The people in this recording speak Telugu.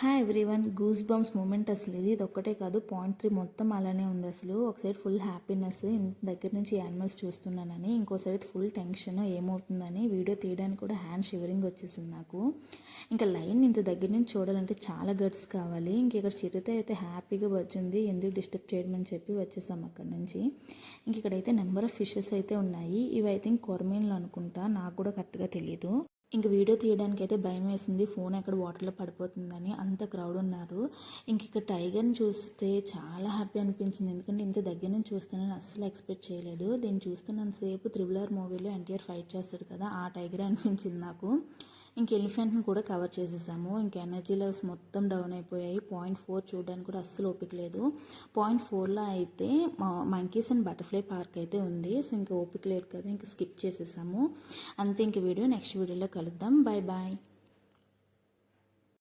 Hi everyone, goose bumps moment అసలు ఇది ఒక్కటే కాదు, పాయింట్ 3 మొత్తం అలానే ఉంది. అసలు ఒక సైడ్ ఫుల్ హ్యాపీనెస్ దగ్గర నుంచి యానిమల్స్ చూస్తున్నానని, ఇంకో సైడ్ ఫుల్ టెన్షన్ ఏమవుతుందని వీడియో తీయడానికి కూడా హ్యాండ్ షివరింగ్ వచ్చేసింది నాకు. ఇంకా లైన్ ఇంత దగ్గర నుంచి చూడాలంటే చాలా గట్స్ కావాలి. ఇంక ఇక్కడ చిరుత అయితే హ్యాపీగా వచ్చింది, ఎందుకు డిస్టర్బ్ చేయడం అని చెప్పి వచ్చేసాం అక్కడ నుంచి. ఇంక ఇక్కడైతే నెంబర్ ఆఫ్ ఫిషెస్ అయితే ఉన్నాయి. ఇవి ఐ థింక్ కొరమీన్లు అనుకుంటా, నాకు కూడా కరెక్ట్గా తెలియదు. ఇంక వీడియో తీయడానికి అయితే భయం వేసింది, ఫోన్ ఎక్కడ వాటర్లో పడిపోతుందని, అంత క్రౌడ్ ఉన్నారు. ఇంక ఇక్కడ టైగర్ని చూస్తే చాలా హ్యాపీ అనిపించింది, ఎందుకంటే ఇంత దగ్గర నుంచి చూస్తానని అస్సలు ఎక్స్పెక్ట్ చేయలేదు. దీన్ని చూస్తున్నంతసేపు RRR మూవీలో ఎన్టీఆర్ ఫైట్ చేస్తాడు కదా, ఆ టైగరే అనిపించింది నాకు. ఇంక ఎలిఫెంట్ని కూడా కవర్ చేసేసాము. ఇంక ఎనర్జీ లెవెల్స్ మొత్తం డౌన్ అయిపోయాయి. పాయింట్ 4 చూడడానికి కూడా అస్సలు ఓపిక లేదు. పాయింట్ 4లో అయితే మంకీస్ అండ్ బటర్ఫ్లై పార్క్ అయితే ఉంది. సో ఇంకా ఓపిక లేదు కదా, ఇంకా స్కిప్ చేసేసాము అంతే. ఇంక వీడియో నెక్స్ట్ వీడియోలో కలుద్దాం. Bye bye.